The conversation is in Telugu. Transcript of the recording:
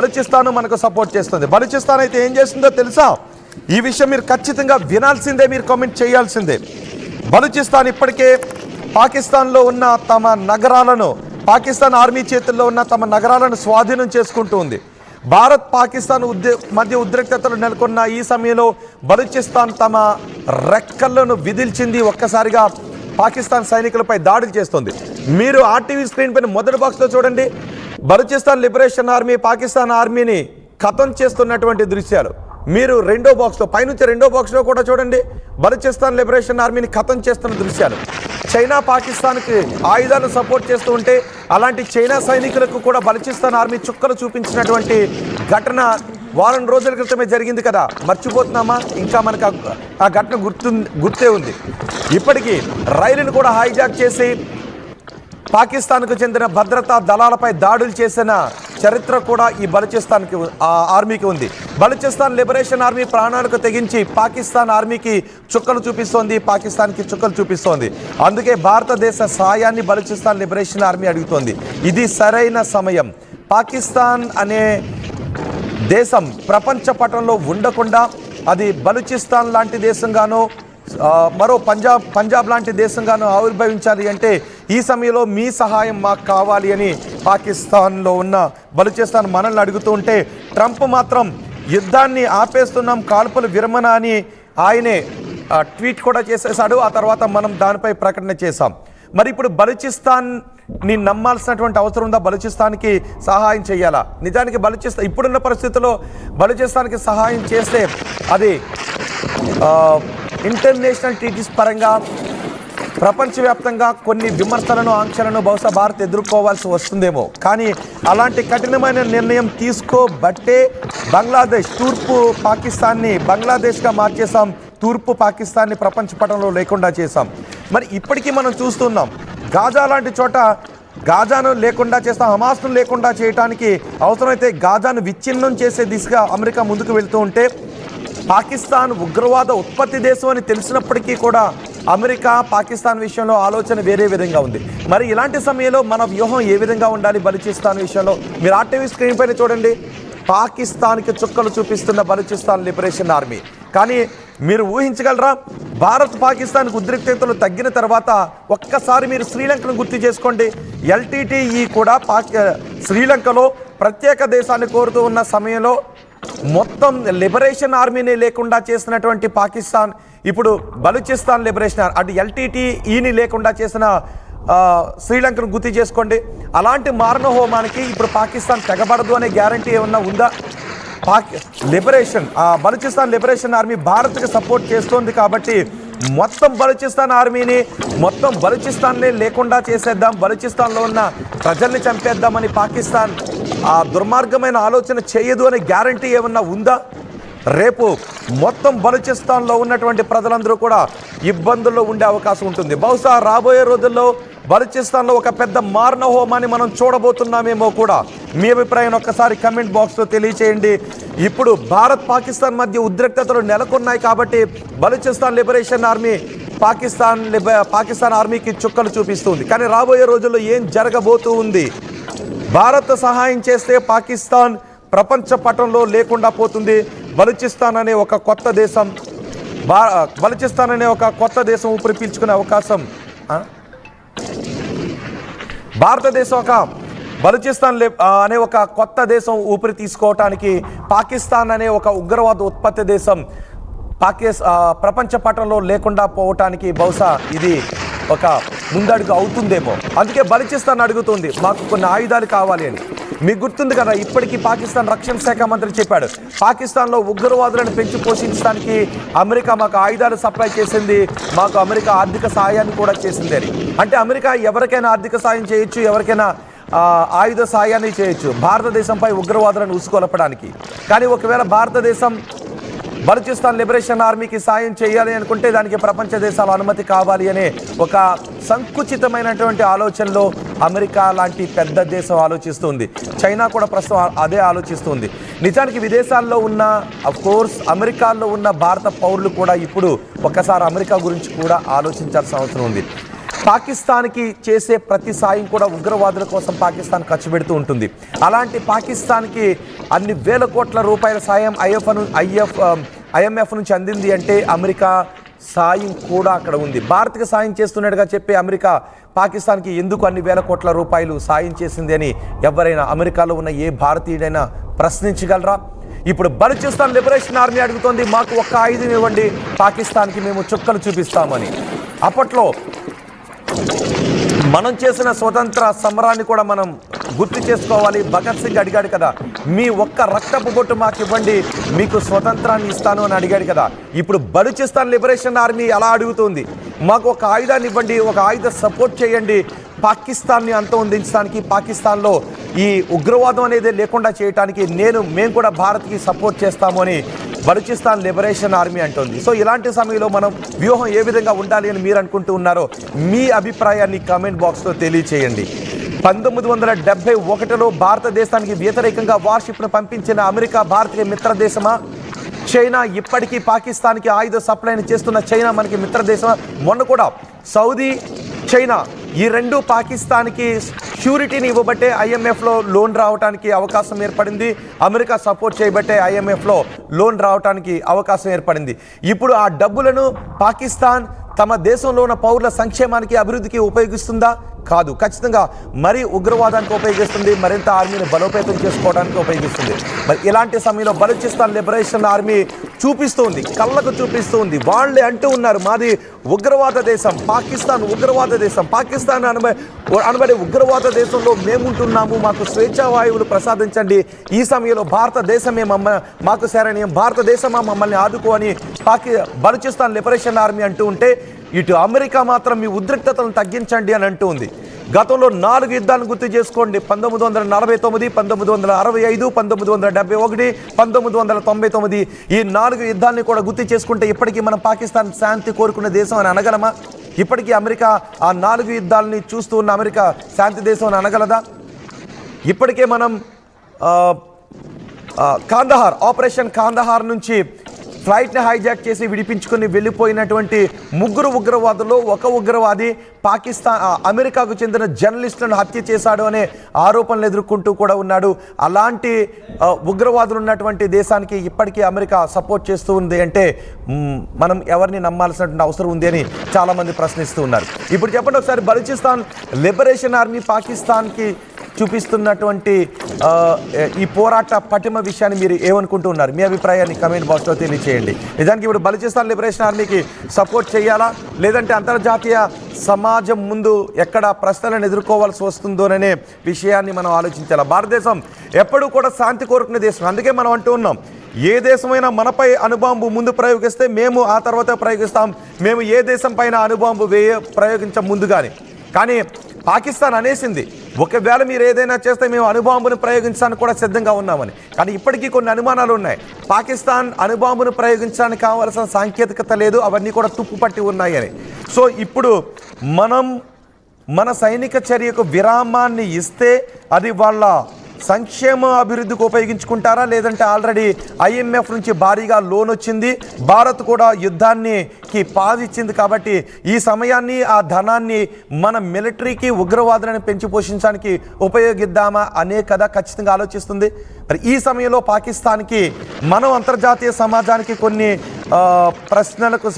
బలూచిస్తాన్ మనకు సపోర్ట్ చేస్తుంది. బలూచిస్తాన్ అయితే ఏం చేస్తుందో తెలుసా? ఈ విషయం మీరు ఖచ్చితంగా వినాల్సిందే, మీరు కామెంట్ చేయాల్సిందే. బలూచిస్తాన్ ఇప్పటికే పాకిస్తాన్లో ఉన్న తమ నగరాలను, పాకిస్తాన్ ఆర్మీ చేతుల్లో ఉన్న తమ నగరాలను స్వాధీనం చేసుకుంటూ ఉంది. భారత్ పాకిస్తాన్ మధ్య ఉద్రిక్తతలు నెలకొన్న ఈ సమయంలో బలూచిస్తాన్ తమ రెక్కలను విదిల్చింది. ఒక్కసారిగా పాకిస్తాన్ సైనికులపై దాడులు చేస్తుంది. మీరు ఆర్టీవీ స్క్రీన్ పైన మొదటి బాక్స్లో చూడండి, బలూచిస్తాన్ లిబరేషన్ ఆర్మీ పాకిస్తాన్ ఆర్మీని ఖతం చేస్తున్నటువంటి దృశ్యాలు. మీరు రెండో బాక్స్లో, పైనుంచి రెండో బాక్స్లో కూడా చూడండి, బలూచిస్తాన్ లిబరేషన్ ఆర్మీని ఖతం చేస్తున్న దృశ్యాలు. చైనా పాకిస్తాన్కి ఆయుధాలు సపోర్ట్ చేస్తూ ఉంటే అలాంటి చైనా సైనికులకు కూడా బలూచిస్తాన్ ఆర్మీ చుక్కలు చూపించినటువంటి ఘటన వారం రోజుల క్రితమే జరిగింది కదా, మర్చిపోతున్నామా? ఇంకా మనకు ఆ ఘటన గుర్తే ఉంది. ఇప్పటికీ రైలును కూడా హైజాక్ చేసి పాకిస్తాన్కు చెందిన భద్రతా దళాలపై దాడులు చేసిన చరిత్ర కూడా ఈ బలూచిస్తాన్కి ఆర్మీకి ఉంది. బలూచిస్తాన్ లిబరేషన్ ఆర్మీ ప్రాణాలకు తెగించి పాకిస్తాన్ ఆర్మీకి చుక్కలు చూపిస్తోంది, పాకిస్తాన్కి చుక్కలు చూపిస్తోంది. అందుకే భారతదేశ సాయాన్ని బలూచిస్తాన్ లిబరేషన్ ఆర్మీ అడుగుతోంది. ఇది సరైన సమయం. పాకిస్తాన్ అనే దేశం ప్రపంచ పటంలో ఉండకుండా అది బలూచిస్తాన్ లాంటి దేశంగానో మరో పంజాబ్ లాంటి దేశంగానో ఆవిర్భవించాలి అంటే ఈ సమయంలో మీ సహాయం మాకు కావాలి అని పాకిస్తాన్లో ఉన్న బలూచిస్తాన్ మనల్ని అడుగుతూ ఉంటే ట్రంప్ మాత్రం యుద్ధాన్ని ఆపేస్తున్నాం, కాల్పులు విరమణ అని ఆయనే ట్వీట్ కూడా చేసేశాడు. ఆ తర్వాత మనం దానిపై ప్రకటన చేశాం. మరి ఇప్పుడు బలూచిస్తాన్ని నమ్మాల్సినటువంటి అవసరం ఉందా? బలూచిస్తాన్కి సహాయం చేయాలా? నిజానికి బలూచిస్తాన్ ఇప్పుడున్న పరిస్థితుల్లో బలూచిస్తాన్కి సహాయం చేస్తే అది ఇంటర్నేషనల్ ట్రీటీస్ పరంగా ప్రపంచవ్యాప్తంగా కొన్ని విమర్శలను, ఆంక్షలను బహుశా భారత్ ఎదుర్కోవాల్సి వస్తుందేమో. కానీ అలాంటి కఠినమైన నిర్ణయం తీసుకోబట్టే బంగ్లాదేశ్, తూర్పు పాకిస్తాన్ని బంగ్లాదేశ్గా మార్చేసాం, తూర్పు పాకిస్తాన్ని ప్రపంచ పటంలో లేకుండా చేశాం. మరి ఇప్పటికీ మనం చూస్తున్నాం, గాజా లాంటి చోట గాజాను లేకుండా చేస్తాం, హమాస్ను లేకుండా చేయడానికి అవసరమైతే గాజాను విచ్ఛిన్నం చేసే దిశగా అమెరికా ముందుకు వెళ్తూ ఉంటే పాకిస్తాన్ ఉగ్రవాద ఉత్పత్తి దేశం అని తెలిసినప్పటికీ కూడా అమెరికా పాకిస్తాన్ విషయంలో ఆలోచన వేరే విధంగా ఉంది. మరి ఇలాంటి సమయంలో మన వ్యూహం ఏ విధంగా ఉండాలి? బలూచిస్తాన్ విషయంలో మీరు ఆర్టీవీ స్క్రీన్ పైన చూడండి, పాకిస్తాన్కి చుక్కలు చూపిస్తున్న బలూచిస్తాన్ లిబరేషన్ ఆర్మీ. కానీ మీరు ఊహించగలరా? భారత్ పాకిస్తాన్కి ఉద్రిక్తతలు తగ్గిన తర్వాత ఒక్కసారి మీరు శ్రీలంకను గుర్తు చేసుకోండి. ఎల్టీటీఈ కూడా శ్రీలంకలో ప్రత్యేక దేశాన్ని కోరుతూ ఉన్న సమయంలో మొత్తం లిబరేషన్ ఆర్మీని లేకుండా చేసినటువంటి పాకిస్తాన్ ఇప్పుడు బలూచిస్తాన్ లిబరేషన్ అటు ఎల్టీటీఈని లేకుండా చేసిన శ్రీలంకను గుర్తు చేసుకోండి. అలాంటి మారణ హోమానికి ఇప్పుడు పాకిస్తాన్ తెగబడదు అనే గ్యారంటీ ఏమన్నా ఉందా? బలూచిస్తాన్ లిబరేషన్ ఆర్మీ భారత్కి సపోర్ట్ చేస్తోంది కాబట్టి మొత్తం బలూచిస్తాన్ ఆర్మీని, మొత్తం బలూచిస్తాన్నే లేకుండా చేసేద్దాం, బలూచిస్తాన్లో ఉన్న ప్రజల్ని చంపేద్దామని పాకిస్తాన్ ఆ దుర్మార్గమైన ఆలోచన చేయదు అనే గ్యారంటీ ఏమన్నా ఉందా? రేపు మొత్తం బలూచిస్తాన్లో ఉన్నటువంటి ప్రజలందరూ కూడా ఇబ్బందుల్లో ఉండే అవకాశం ఉంటుంది. బహుశా రాబోయే రోజుల్లో బలూచిస్తాన్లో ఒక పెద్ద మారణ హోమాన్ని మనం చూడబోతున్నామేమో కూడా. మీ అభిప్రాయం ఒక్కసారి కమెంట్ బాక్స్లో తెలియచేయండి. ఇప్పుడు భారత్ పాకిస్తాన్ మధ్య ఉద్రిక్తతలు నెలకొన్నాయి కాబట్టి బలూచిస్తాన్ లిబరేషన్ ఆర్మీ పాకిస్తాన్ ఆర్మీకి చుక్కలు చూపిస్తుంది. కానీ రాబోయే రోజుల్లో ఏం జరగబోతూ ఉంది? భారత్ సహాయం చేస్తే పాకిస్తాన్ ప్రపంచ పటంలో లేకుండా పోతుంది. బలూచిస్తాన్ అనే ఒక కొత్త దేశం ఊపిరి పీల్చుకునే అవకాశం భారతదేశం బలూచిస్తాన్ అనే ఒక కొత్త దేశం ఊపిరి తీసుకోవటానికి పాకిస్తాన్ అనే ఒక ఉగ్రవాద ఉత్పత్తి దేశం ప్రపంచ పటంలో లేకుండా పోవటానికి బహుశా ఇది ఒక ముందడుగు అవుతుందేమో. అందుకే బలూచిస్తాన్ అడుగుతుంది మాకు కొన్ని ఆయుధాలు కావాలి అని. మీకు గుర్తుంది కదా, ఇప్పటికీ పాకిస్తాన్ రక్షణ శాఖ మంత్రి చెప్పాడు, పాకిస్తాన్లో ఉగ్రవాదులను పెంచి పోషించడానికి అమెరికా మాకు ఆయుధాలు సప్లై చేసింది, మాకు అమెరికా ఆర్థిక సాయాన్ని కూడా చేసింది అని. అంటే అమెరికా ఎవరికైనా ఆర్థిక సాయం చేయొచ్చు, ఎవరికైనా ఆయుధ సాయాన్ని చేయొచ్చు భారతదేశంపై ఉగ్రవాదులను ఉసుకొలపడానికి. కానీ ఒకవేళ భారతదేశం బలూచిస్తాన్ లిబరేషన్ ఆర్మీకి సాయం చేయాలి అనుకుంటే దానికి ప్రపంచ దేశాల అనుమతి కావాలి అనే ఒక సంకుచితమైనటువంటి ఆలోచనలో అమెరికా లాంటి పెద్ద దేశం ఆలోచిస్తుంది. చైనా కూడా ప్రస్తుతం అదే ఆలోచిస్తుంది. నిజానికి విదేశాల్లో ఉన్న అఫ్కోర్స్ అమెరికాలో ఉన్న భారత పౌరులు కూడా ఇప్పుడు ఒక్కసారి అమెరికా గురించి కూడా ఆలోచించాల్సిన అవసరం ఉంది. పాకిస్తాన్కి చేసే ప్రతి సాయం కూడా ఉగ్రవాదుల కోసం పాకిస్తాన్ ఖర్చు పెడుతూ ఉంటుంది. అలాంటి పాకిస్తాన్కి అన్ని వేల కోట్ల రూపాయల సాయం IMF నుంచి అందింది అంటే అమెరికా సాయం కూడా అక్కడ ఉంది. భారత్కి సాయం చేస్తున్నట్టుగా చెప్పే అమెరికా పాకిస్తాన్కి ఎందుకు అన్ని వేల కోట్ల రూపాయలు సాయం చేసింది అని ఎవరైనా అమెరికాలో ఉన్న ఏ భారతీయుడైనా ప్రశ్నించగలరా? ఇప్పుడు బలూచిస్తాన్ లిబరేషన్ ఆర్మీ అడుగుతోంది, మాకు ఒక్క ఆయుధం ఇవ్వండి, పాకిస్తాన్కి మేము చుక్కలు చూపిస్తామని. అప్పట్లో మనం చేసిన స్వతంత్ర సమరాన్ని కూడా మనం గుర్తు చేసుకోవాలి. భగత్ సింగ్ అడిగాడు కదా, మీ ఒక్క రక్తపు బొట్టు మాకు ఇవ్వండి, మీకు స్వతంత్రాన్ని ఇస్తాను అని అడిగాడు కదా. ఇప్పుడు బలూచిస్తాన్ లిబరేషన్ ఆర్మీ అలా అడుగుతుంది, మాకు ఒక ఆయుధాన్ని ఇవ్వండి, ఒక ఆయుధ సపోర్ట్ చేయండి, పాకిస్తాన్ని అంతమొందించడానికి, పాకిస్తాన్లో ఈ ఉగ్రవాదం అనేది లేకుండా చేయడానికి మేము కూడా భారత్కి సపోర్ట్ చేస్తాము అని బలూచిస్తాన్ లిబరేషన్ ఆర్మీ అంటుంది. సో ఇలాంటి సమయంలో మనం వ్యూహం ఏ విధంగా ఉండాలి అని మీరు అనుకుంటూ ఉన్నారో మీ అభిప్రాయాన్ని కామెంట్ బాక్స్లో తెలియచేయండి. 1971లో భారతదేశానికి వ్యతిరేకంగా వార్షిప్ను పంపించిన అమెరికా భారతీయ మిత్రదేశమా? చైనా ఇప్పటికీ పాకిస్తాన్కి ఆయుధ సప్లైని చేస్తున్న చైనా మనకి మిత్రదేశమా? మొన్న కూడా సౌదీ, చైనా ఈ రెండు పాకిస్తాన్కి షూరిటీని ఇవ్వబట్టే IMFలో లోన్ రావడానికి అవకాశం ఏర్పడింది. అమెరికా సపోర్ట్ చేయబట్టే IMFలో లోన్ రావడానికి అవకాశం ఏర్పడింది. ఇప్పుడు ఆ డబ్బులను పాకిస్తాన్ తమ దేశంలో ఉన్న పౌరుల సంక్షేమానికి, అభివృద్ధికి ఉపయోగిస్తుందా? కాదు. ఖచ్చితంగా మరీ ఉగ్రవాదానికి ఉపయోగిస్తుంది, మరింత ఆర్మీని బలోపేతం చేసుకోవడానికి ఉపయోగిస్తుంది. మరి ఇలాంటి సమయంలో బలూచిస్తాన్ లిబరేషన్ ఆర్మీ చూపిస్తుంది, కళ్ళకు చూపిస్తుంది. వాళ్ళే అంటూ ఉన్నారు, మాది ఉగ్రవాద దేశం, పాకిస్తాన్ ఉగ్రవాద దేశం, పాకిస్తాన్ అనబడే ఉగ్రవాద దేశంలో మేముంటున్నాము, మాకు స్వేచ్ఛా వాయువులు ప్రసాదించండి. ఈ సమయంలో భారతదేశమే మాకు శరణ్యం, భారతదేశమా మమ్మల్ని ఆదుకో అని బలూచిస్తాన్ లిబరేషన్ ఆర్మీ అంటూ ఉంటే, ఇటు అమెరికా మాత్రం మీ ఉద్రిక్తతలను తగ్గించండి అని అంటూ ఉంది. గతంలో 4 యుద్ధాలను గుర్తు చేసుకోండి. 1949, 1965, 1971, 1999. ఈ 4 యుద్ధాలని కూడా గుర్తు చేసుకుంటే ఇప్పటికీ మనం పాకిస్తాన్ శాంతి కోరుకున్న దేశం అని అనగలమా? ఇప్పటికీ అమెరికా ఆ 4 యుద్ధాలని చూస్తూ ఉన్న అమెరికా శాంతి దేశం అని అనగలదా? ఇప్పటికే మనం కాందహార్, ఆపరేషన్ కాందహార్ నుంచి ఫ్లైట్ని హైజాక్ చేసి విడిపించుకుని వెళ్ళిపోయినటువంటి 3 ఉగ్రవాదుల్లో ఒక ఉగ్రవాది అమెరికాకు చెందిన జర్నలిస్టులను హత్య చేశాడు అనే ఆరోపణలు ఎదుర్కొంటూ కూడా ఉన్నాడు. అలాంటి ఉగ్రవాదులు ఉన్నటువంటి దేశానికి ఇప్పటికీ అమెరికా సపోర్ట్ చేస్తూ ఉంది అంటే మనం ఎవరిని నమ్మాల్సినటువంటి అవసరం ఉంది అని చాలామంది ప్రశ్నిస్తూ ఉన్నారు. ఇప్పుడు చెప్పండి ఒకసారి, బలూచిస్తాన్ లిబరేషన్ ఆర్మీ పాకిస్తాన్కి చూపిస్తున్నటువంటి ఈ పోరాట పటిమ విషయాన్ని మీరు ఏమనుకుంటున్నారు? మీ అభిప్రాయాన్ని కమెంట్ బాక్స్లో తెలియచేయండి. నిజానికి ఇప్పుడు బలూచిస్తాన్ లిబరేషన్ ఆర్మీకి సపోర్ట్ చేయాలా, లేదంటే అంతర్జాతీయ సమాజం ముందు ఎక్కడ ప్రశ్నలను ఎదుర్కోవాల్సి వస్తుందోననే విషయాన్ని మనం ఆలోచించాలి. భారతదేశం ఎప్పుడూ కూడా శాంతి కోరుకునే దేశం. అందుకే మనం అంటూ ఉన్నాం, ఏ దేశమైనా మనపై అణుబాంబు ముందు ప్రయోగిస్తే మేము ఆ తర్వాత ప్రయోగిస్తాం, మేము ఏ దేశం పైన అణుబాంబు ప్రయోగించ ముందుగానే. కానీ పాకిస్తాన్ అనేసింది, ఒకవేళ మీరు ఏదైనా చేస్తే మేము అణుబాంబును ప్రయోగించడానికి కూడా సిద్ధంగా ఉన్నామని. కానీ ఇప్పటికీ కొన్ని అనుమానాలు ఉన్నాయి. పాకిస్తాన్ అణుబాంబును ప్రయోగించడానికి కావాల్సిన సాంకేతికత లేదు, అవన్నీ కూడా తుప్పుపట్టి ఉన్నాయని. సో ఇప్పుడు మనం మన సైనిక చర్యకు విరామాన్ని ఇస్తే అది వాళ్ళ సంక్షేమ అభివృద్ధికి ఉపయోగించుకుంటారా, లేదంటే ఆల్రెడీ IMF నుంచి భారీగా లోన్ వచ్చింది, భారత్ కూడా యుద్ధానికి పాదిచ్చింది కాబట్టి ఈ సమయాన్ని, ఆ ధనాన్ని మన మిలిటరీకి, ఉగ్రవాదులను పెంచి పోషించడానికి ఉపయోగిద్దామా అనే కదా ఖచ్చితంగా ఆలోచిస్తుంది. మరి ఈ సమయంలో పాకిస్తాన్కి మనం అంతర్జాతీయ సమాజానికి కొన్ని ప్రశ్నలకు